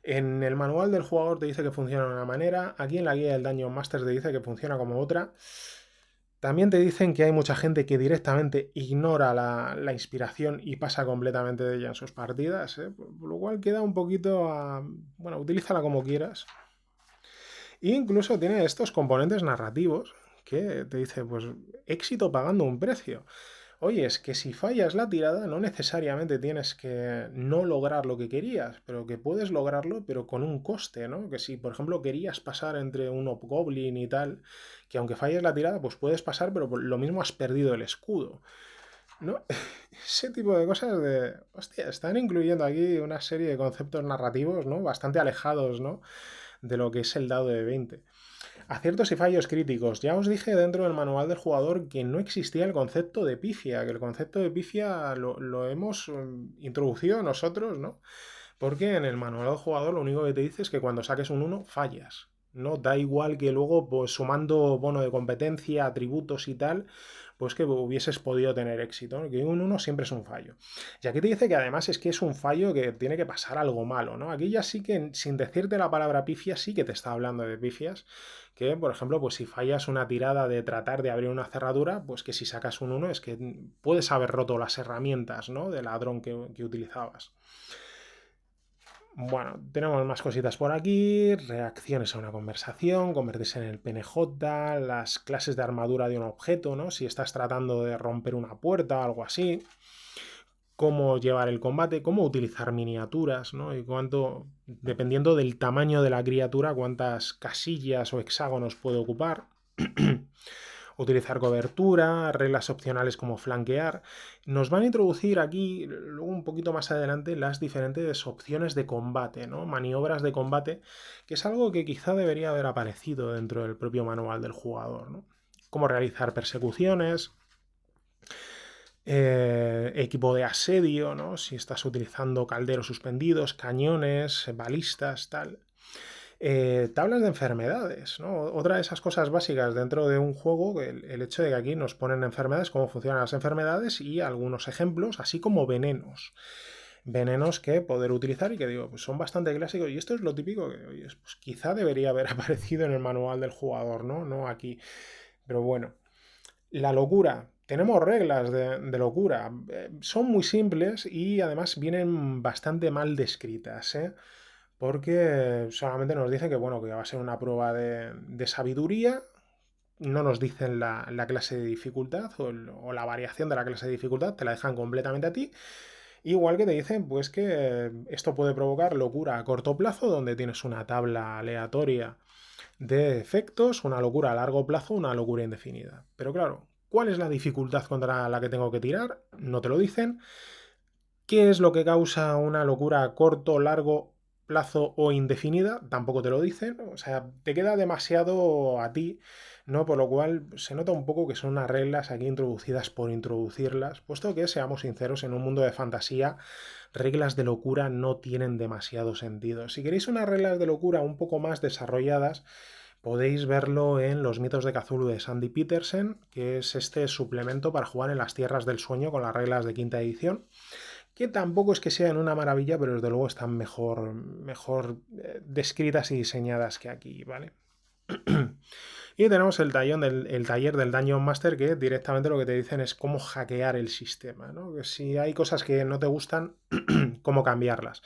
En el manual del jugador te dice que funciona de una manera, aquí en la guía del Dungeon Master te dice que funciona como otra. También te dicen que hay mucha gente que directamente ignora la inspiración y pasa completamente de ella en sus partidas, ¿eh? Por lo cual queda un poquito a... Bueno, utilízala como quieras. E incluso tiene estos componentes narrativos que te dice, pues, éxito pagando un precio. Oye, es que si fallas la tirada, no necesariamente tienes que no lograr lo que querías, pero que puedes lograrlo, pero con un coste, ¿no? Que si, por ejemplo, querías pasar entre un Hobgoblin y tal, que aunque falles la tirada, pues puedes pasar, pero lo mismo has perdido el escudo, ¿no? Ese tipo de cosas de... Hostia, están incluyendo aquí una serie de conceptos narrativos, ¿no? Bastante alejados, ¿no? De lo que es el dado de 20. Aciertos y fallos críticos. Ya os dije dentro del manual del jugador que no existía el concepto de pifia, que el concepto de pifia lo hemos introducido nosotros, ¿no? Porque en el manual del jugador lo único que te dice es que cuando saques un 1 fallas. No da igual que luego, pues sumando bono de competencia, atributos y tal, pues que hubieses podido tener éxito, ¿no? Que un 1 siempre es un fallo. Y aquí te dice que además es que es un fallo que tiene que pasar algo malo, ¿no? Aquí ya sí que, sin decirte la palabra pifia, sí que te está hablando de pifias, que por ejemplo, pues si fallas una tirada de tratar de abrir una cerradura, pues que si sacas un 1 es que puedes haber roto las herramientas, ¿no? De ladrón que utilizabas. Bueno, tenemos más cositas por aquí, reacciones a una conversación, convertirse en el PNJ, las clases de armadura de un objeto, ¿no? Si estás tratando de romper una puerta o algo así, cómo llevar el combate, cómo utilizar miniaturas, ¿no? Y cuánto, dependiendo del tamaño de la criatura, cuántas casillas o hexágonos puede ocupar. Utilizar cobertura, reglas opcionales como flanquear. Nos van a introducir aquí, luego un poquito más adelante, las diferentes opciones de combate, ¿no? Maniobras de combate, que es algo que quizá debería haber aparecido dentro del propio manual del jugador, ¿no? Cómo realizar persecuciones, equipo de asedio, ¿no? Si estás utilizando calderos suspendidos, cañones, balistas, tal. Tablas de enfermedades, ¿no? Otra de esas cosas básicas dentro de un juego, el hecho de que aquí nos ponen enfermedades, cómo funcionan las enfermedades y algunos ejemplos, así como venenos. Venenos que poder utilizar y que digo, pues son bastante clásicos. Y esto es lo típico que, oye, pues quizá debería haber aparecido en el manual del jugador, ¿no? No aquí. Pero bueno. La locura. Tenemos reglas de locura. Son muy simples y además vienen bastante mal descritas, ¿eh? Porque solamente nos dicen que, bueno, que va a ser una prueba de sabiduría, no nos dicen la clase de dificultad o la variación de la clase de dificultad, te la dejan completamente a ti. Igual que te dicen, pues que esto puede provocar locura a corto plazo, donde tienes una tabla aleatoria de efectos, una locura a largo plazo, una locura indefinida. Pero claro, ¿cuál es la dificultad contra la que tengo que tirar? No te lo dicen. ¿Qué es lo que causa una locura a corto, largo plazo o indefinida? Tampoco te lo dicen. O sea, te queda demasiado a ti, ¿no? Por lo cual se nota un poco que son unas reglas aquí introducidas por introducirlas, puesto que, seamos sinceros, en un mundo de fantasía, reglas de locura no tienen demasiado sentido. Si queréis unas reglas de locura un poco más desarrolladas, podéis verlo en Los mitos de Cthulhu de Sandy Petersen, que es este suplemento para jugar en las Tierras del Sueño con las reglas de quinta edición, que tampoco es que sean una maravilla, pero desde luego están mejor descritas y diseñadas que aquí, ¿vale? Y tenemos el taller del Dungeon Master, que directamente lo que te dicen es cómo hackear el sistema, ¿no? Que si hay cosas que no te gustan, cómo cambiarlas.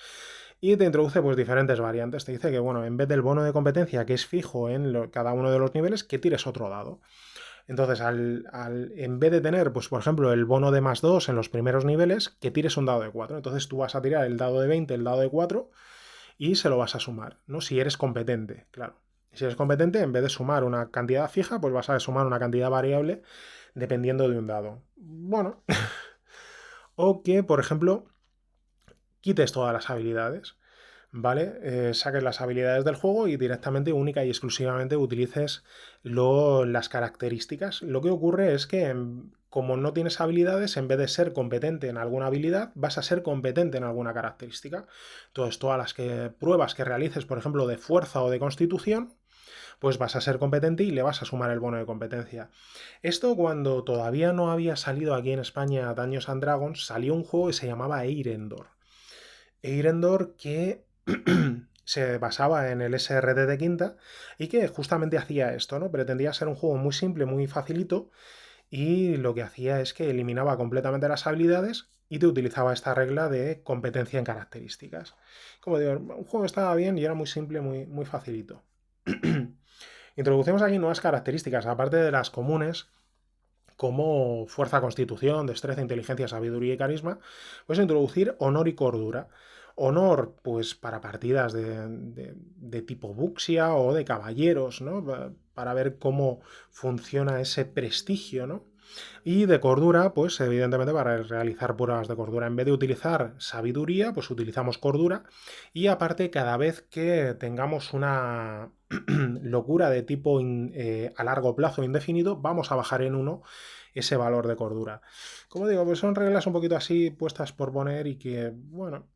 Y te introduce pues diferentes variantes. Te dice que, bueno, en vez del bono de competencia que es fijo en cada uno de los niveles, que tires otro dado. Entonces, en vez de tener, pues por ejemplo, el bono de +2 en los primeros niveles, que tires un dado de 4. Entonces tú vas a tirar el dado de 20, el dado de 4, y se lo vas a sumar, ¿no? Si eres competente, claro. Si eres competente, en vez de sumar una cantidad fija, pues vas a sumar una cantidad variable dependiendo de un dado. Bueno, o que, por ejemplo, quites todas las habilidades, ¿vale? Saques las habilidades del juego y directamente, única y exclusivamente, utilices las características. Lo que ocurre es que, como no tienes habilidades, en vez de ser competente en alguna habilidad, vas a ser competente en alguna característica. Entonces, todas las pruebas que realices, por ejemplo, de fuerza o de constitución, pues vas a ser competente y le vas a sumar el bono de competencia. Esto, cuando todavía no había salido aquí en España Dungeons and Dragons, salió un juego que se llamaba Eirendor. Eirendor, que se basaba en el SRD de quinta y que justamente hacía esto, ¿no? Pretendía ser un juego muy simple, muy facilito, y lo que hacía es que eliminaba completamente las habilidades y te utilizaba esta regla de competencia en características. Como digo, un juego estaba bien y era muy simple, muy, muy facilito. Introducimos aquí nuevas características, aparte de las comunes, como fuerza, constitución, destreza, inteligencia, sabiduría y carisma, pues introducir honor y cordura. Honor, pues para partidas de tipo Buxia o de caballeros, ¿no? Para ver cómo funciona ese prestigio, ¿no? Y de cordura, pues evidentemente para realizar pruebas de cordura. En vez de utilizar sabiduría, pues utilizamos cordura. Y aparte, cada vez que tengamos una locura de tipo a largo plazo indefinido, vamos a bajar en 1 ese valor de cordura. Como digo, pues son reglas un poquito así puestas por poner y que, bueno,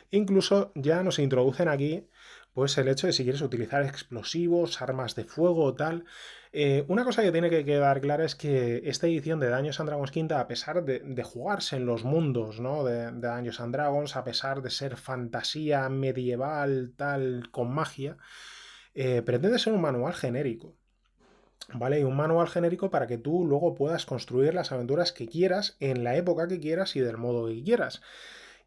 incluso ya nos introducen aquí pues el hecho de si quieres utilizar explosivos, armas de fuego o tal. Una cosa que tiene que quedar clara es que esta edición de Dungeons and Dragons quinta, a pesar de jugarse en los mundos, ¿no? de Dungeons and Dragons, a pesar de ser fantasía medieval, tal, con magia, pretende ser un manual genérico. ¿Vale? Y un manual genérico para que tú luego puedas construir las aventuras que quieras, en la época que quieras y del modo que quieras.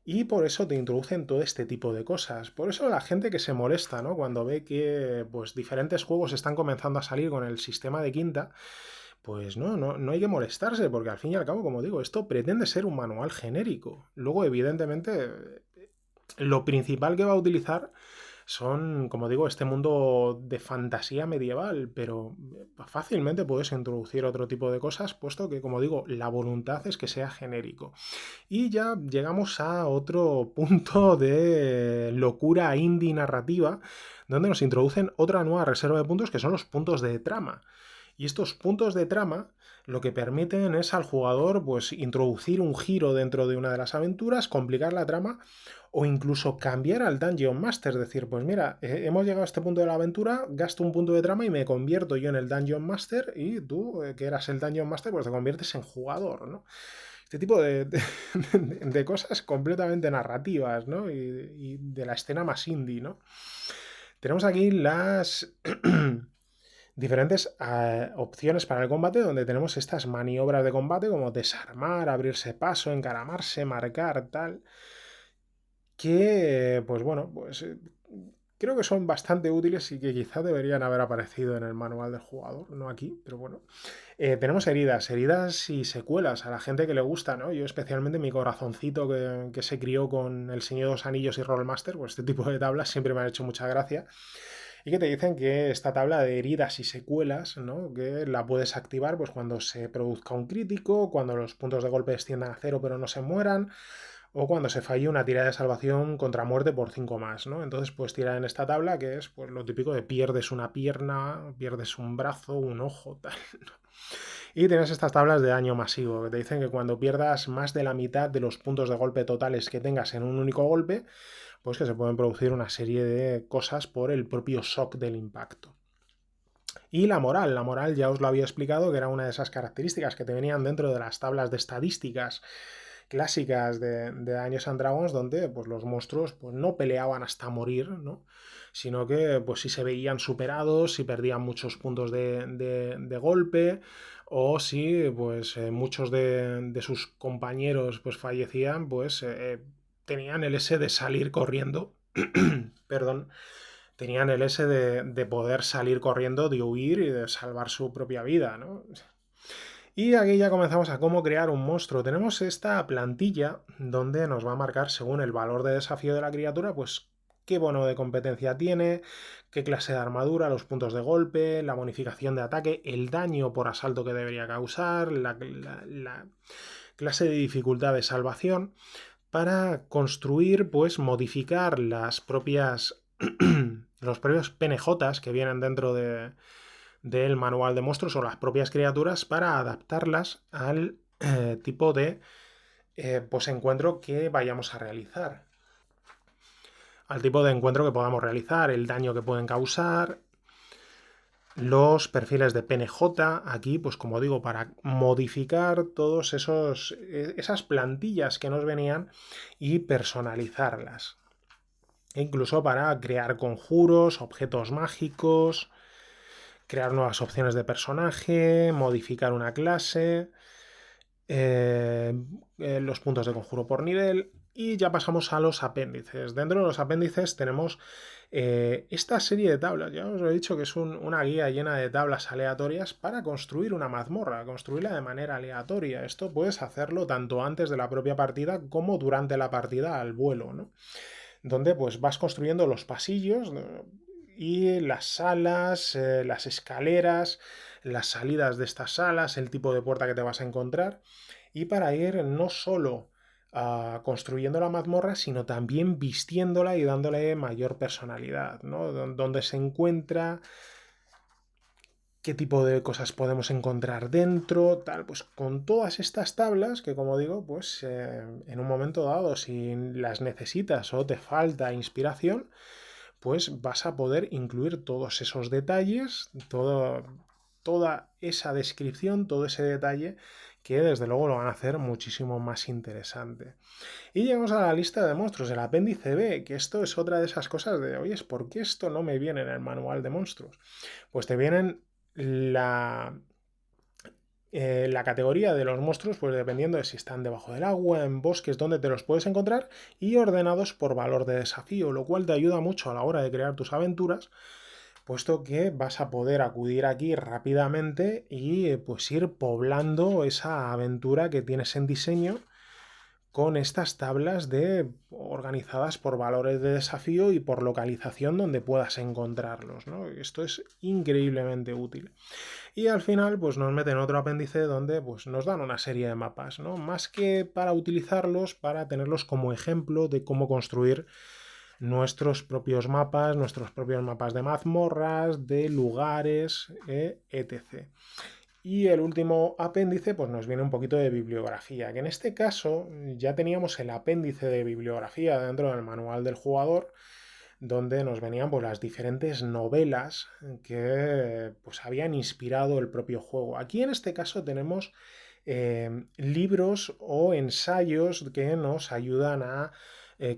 Y por eso te introducen todo este tipo de cosas. Por eso la gente que se molesta, ¿no? Cuando ve que pues, diferentes juegos están comenzando a salir con el sistema de quinta, pues no hay que molestarse, porque al fin y al cabo, como digo, esto pretende ser un manual genérico. Luego, evidentemente, lo principal que va a utilizar son, como digo, este mundo de fantasía medieval, pero fácilmente puedes introducir otro tipo de cosas, puesto que, como digo, la voluntad es que sea genérico. Y ya llegamos a otro punto de locura indie narrativa, donde nos introducen otra nueva reserva de puntos, que son los puntos de trama. Y estos puntos de trama lo que permiten es al jugador pues introducir un giro dentro de una de las aventuras, complicar la trama o incluso cambiar al Dungeon Master. Es decir, pues mira, hemos llegado a este punto de la aventura, gasto un punto de trama y me convierto yo en el Dungeon Master, y tú, que eras el Dungeon Master, pues te conviertes en jugador, ¿no? Este tipo de cosas completamente narrativas, ¿no? Y de la escena más indie, ¿no? Tenemos aquí las diferentes opciones para el combate, donde tenemos estas maniobras de combate como desarmar, abrirse paso, encaramarse, marcar, tal, que, pues bueno, pues creo que son bastante útiles y que quizá deberían haber aparecido en el manual del jugador, no aquí, pero bueno. Tenemos heridas y secuelas a la gente que le gusta, ¿no? Yo especialmente, mi corazoncito que se crió con El Señor de los Anillos y Rollmaster, pues este tipo de tablas siempre me han hecho mucha gracia. Y que te dicen que esta tabla de heridas y secuelas, ¿no? Que la puedes activar pues cuando se produzca un crítico, cuando los puntos de golpe desciendan a 0 pero no se mueran, o cuando se falle una tirada de salvación contra muerte por 5 más, ¿no? Entonces puedes tirar en esta tabla, que es pues lo típico de pierdes una pierna, pierdes un brazo, un ojo, tal, ¿no? Y tienes estas tablas de daño masivo, que te dicen que cuando pierdas más de la mitad de los puntos de golpe totales que tengas en un único golpe, pues que se pueden producir una serie de cosas por el propio shock del impacto. Y la moral ya os lo había explicado, que era una de esas características que te venían dentro de las tablas de estadísticas clásicas de Dungeons and Dragons, donde pues, los monstruos pues, no peleaban hasta morir, ¿no? Sino que pues, si se veían superados, si perdían muchos puntos de golpe, o si pues, muchos de sus compañeros pues, fallecían, pues tenían el ese de salir corriendo. Perdón, tenían el ese de poder salir corriendo, de huir y de salvar su propia vida, ¿no? Y aquí ya comenzamos a cómo crear un monstruo. Tenemos esta plantilla donde nos va a marcar según el valor de desafío de la criatura, pues qué bono de competencia tiene, qué clase de armadura, los puntos de golpe, la bonificación de ataque, el daño por asalto que debería causar, la clase de dificultad de salvación, para construir, pues modificar las propias los propios PNJs que vienen dentro del manual de monstruos o las propias criaturas para adaptarlas al tipo de pues encuentro que vayamos a realizar. Al tipo de encuentro que podamos realizar, el daño que pueden causar, los perfiles de PNJ, aquí, pues como digo, para modificar todos esas plantillas que nos venían y personalizarlas. E incluso para crear conjuros, objetos mágicos, crear nuevas opciones de personaje, modificar una clase, los puntos de conjuro por nivel, y ya pasamos a los apéndices. Dentro de los apéndices tenemos esta serie de tablas. Ya os he dicho que es una guía llena de tablas aleatorias para construir una mazmorra, construirla de manera aleatoria. Esto puedes hacerlo tanto antes de la propia partida como durante la partida al vuelo, ¿no? Donde pues vas construyendo los pasillos y las salas, las escaleras, las salidas de estas salas, el tipo de puerta que te vas a encontrar, y para ir no solo construyendo la mazmorra, sino también vistiéndola y dándole mayor personalidad, ¿no? Dónde se encuentra, qué tipo de cosas podemos encontrar dentro, tal, pues con todas estas tablas que, como digo, pues en un momento dado, si las necesitas o te falta inspiración, pues vas a poder incluir todos esos detalles, toda esa descripción, todo ese detalle que desde luego lo van a hacer muchísimo más interesante. Y llegamos a la lista de monstruos, el apéndice B, que esto es otra de esas cosas de, oye, ¿por qué esto no me viene en el manual de monstruos? Pues te vienen la categoría de los monstruos, pues dependiendo de si están debajo del agua, en bosques, donde te los puedes encontrar, y ordenados por valor de desafío, lo cual te ayuda mucho a la hora de crear tus aventuras, puesto que vas a poder acudir aquí rápidamente y pues ir poblando esa aventura que tienes en diseño con estas tablas organizadas por valores de desafío y por localización donde puedas encontrarlos, ¿no? Esto es increíblemente útil. Y al final pues nos meten otro apéndice donde pues nos dan una serie de mapas, ¿no? Más que para utilizarlos, para tenerlos como ejemplo de cómo construir nuestros propios mapas de mazmorras, de lugares, etc. Y el último apéndice pues nos viene un poquito de bibliografía, que en este caso ya teníamos el apéndice de bibliografía dentro del manual del jugador, donde nos venían pues, las diferentes novelas que pues, habían inspirado el propio juego. Aquí en este caso tenemos libros o ensayos que nos ayudan a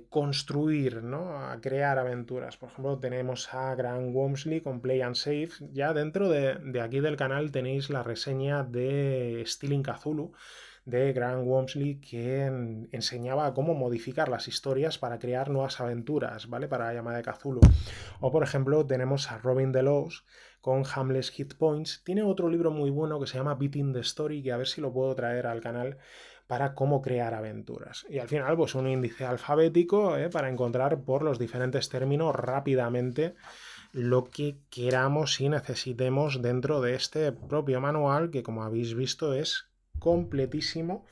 construir, ¿no? A crear aventuras. Por ejemplo, tenemos a Graham Walmsley con Play and Save. Ya dentro de aquí del canal tenéis la reseña de Stealing Cthulhu de Graham Walmsley, que enseñaba cómo modificar las historias para crear nuevas aventuras, ¿vale? Para la llama de Cthulhu. O por ejemplo tenemos a Robin Delos con Hamlet's Hit Points. Tiene otro libro muy bueno que se llama Beating the Story, que a ver si lo puedo traer al canal, para cómo crear aventuras. Y al final pues un índice alfabético para encontrar por los diferentes términos rápidamente lo que queramos y necesitemos dentro de este propio manual, que como habéis visto es completísimo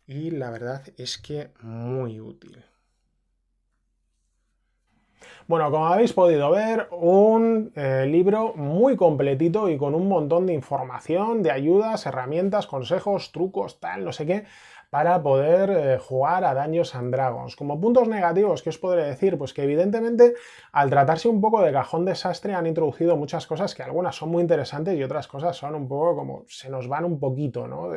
y la verdad es que muy útil. Bueno, como habéis podido ver, un libro muy completito y con un montón de información, de ayudas, herramientas, consejos, trucos, tal, no sé qué, para poder jugar a Dungeons and Dragons. Como puntos negativos, ¿qué os podré decir? Pues que evidentemente al tratarse un poco de cajón desastre han introducido muchas cosas que algunas son muy interesantes y otras cosas son un poco como se nos van un poquito, ¿no?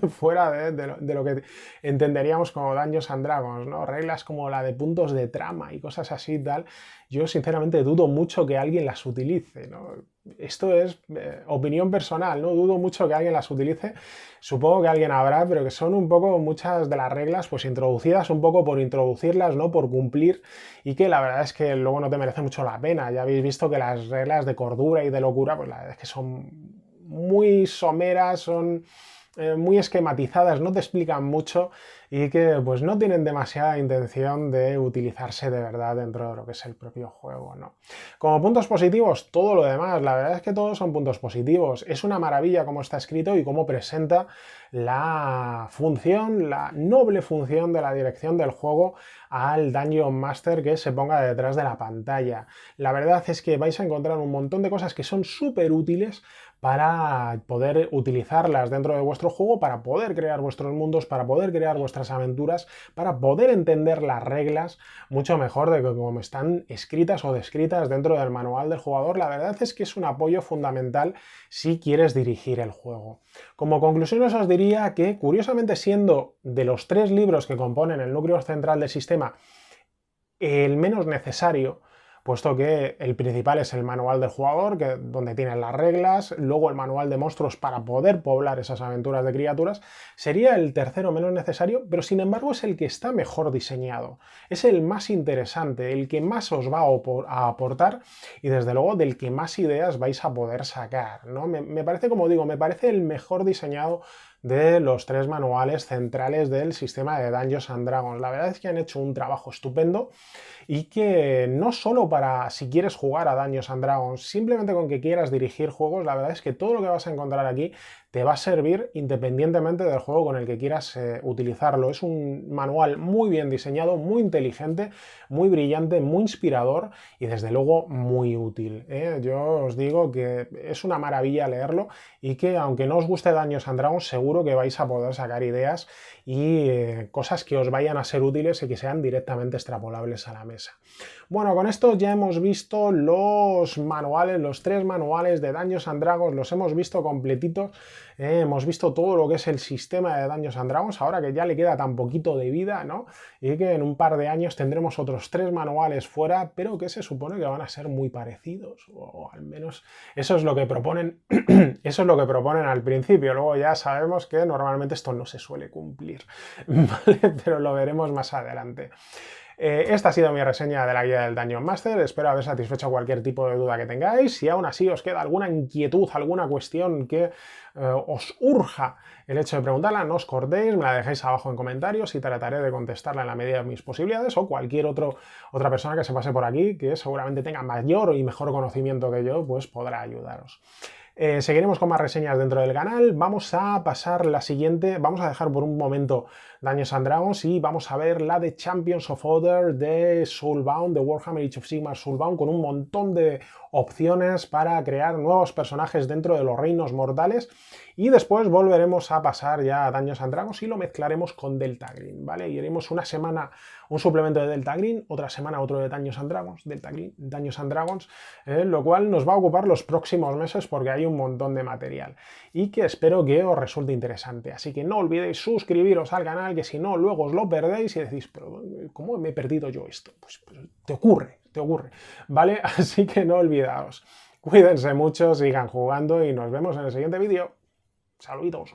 Fuera de lo que entenderíamos como Dungeons and Dragons, ¿no? Reglas como la de puntos de trama y cosas así y tal, yo sinceramente dudo mucho que alguien las utilice, ¿no? Esto es opinión personal, ¿no? Dudo mucho que alguien las utilice. Supongo que alguien habrá, pero que son un poco muchas de las reglas pues introducidas un poco por introducirlas, no por cumplir, y que la verdad es que luego no te merece mucho la pena. Ya habéis visto que las reglas de cordura y de locura, pues la verdad es que son muy someras, son muy esquematizadas, no te explican mucho y que pues no tienen demasiada intención de utilizarse de verdad dentro de lo que es el propio juego, ¿no? Como puntos positivos, todo lo demás, la verdad es que todos son puntos positivos. Es una maravilla cómo está escrito y cómo presenta la función, la noble función de la dirección del juego al Dungeon Master que se ponga detrás de la pantalla. La verdad es que vais a encontrar un montón de cosas que son súper útiles para poder utilizarlas dentro de vuestro juego, para poder crear vuestros mundos, para poder crear vuestras aventuras, para poder entender las reglas mucho mejor de cómo están escritas o descritas dentro del manual del jugador. La verdad es que es un apoyo fundamental si quieres dirigir el juego. Como conclusión os diría que, curiosamente, siendo de los 3 libros que componen el núcleo central del sistema el menos necesario, puesto que el principal es el manual del jugador, donde tienen las reglas, luego el manual de monstruos para poder poblar esas aventuras de criaturas, sería el tercero menos necesario, pero sin embargo es el que está mejor diseñado. Es el más interesante, el que más os va a aportar y desde luego del que más ideas vais a poder sacar, ¿no? Me parece, como digo, me parece el mejor diseñado de los 3 manuales centrales del sistema de Dungeons and Dragons. La verdad es que han hecho un trabajo estupendo y que no solo para si quieres jugar a Dungeons and Dragons, simplemente con que quieras dirigir juegos, la verdad es que todo lo que vas a encontrar aquí te va a servir independientemente del juego con el que quieras utilizarlo. Es un manual muy bien diseñado, muy inteligente, muy brillante, muy inspirador y desde luego muy útil, ¿eh? Yo os digo que es una maravilla leerlo y que aunque no os guste Dungeons and Dragons, seguro que vais a poder sacar ideas y cosas que os vayan a ser útiles y que sean directamente extrapolables a la mesa. Bueno, con esto ya hemos visto los manuales, los 3 manuales de Dungeons and Dragons, los hemos visto completitos, hemos visto todo lo que es el sistema de Dungeons and Dragons, ahora que ya le queda tan poquito de vida, ¿no? Y que en un par de años tendremos otros 3 manuales fuera, pero que se supone que van a ser muy parecidos, o al menos eso es lo que proponen, eso es lo que proponen al principio, luego ya sabemos que normalmente esto no se suele cumplir, ¿vale? Pero lo veremos más adelante. Esta ha sido mi reseña de la guía del Dungeon Master, espero haber satisfecho cualquier tipo de duda que tengáis. Si aún así os queda alguna inquietud, alguna cuestión que os urja el hecho de preguntarla, no os cortéis, me la dejéis abajo en comentarios y trataré de contestarla en la medida de mis posibilidades, o cualquier otra persona que se pase por aquí que seguramente tenga mayor y mejor conocimiento que yo, pues podrá ayudaros. Seguiremos con más reseñas dentro del canal. Vamos a pasar la siguiente, vamos a dejar por un momento Dungeons and Dragons y vamos a ver la de Champions of Order de Soulbound, de Warhammer Age of Sigmar Soulbound, con un montón de opciones para crear nuevos personajes dentro de los reinos mortales. Y después volveremos a pasar ya a Dungeons and Dragons y lo mezclaremos con Delta Green, ¿vale? Y haremos una semana un suplemento de Delta Green, otra semana otro de Dungeons and Dragons, Delta Green, Dungeons and Dragons, lo cual nos va a ocupar los próximos meses porque hay un montón de material y que espero que os resulte interesante. Así que no olvidéis suscribiros al canal, que si no luego os lo perdéis y decís, pero ¿cómo me he perdido yo esto? Pues te ocurre, ¿vale? Así que no olvidaos. Cuídense mucho, sigan jugando y nos vemos en el siguiente vídeo. Saluditos.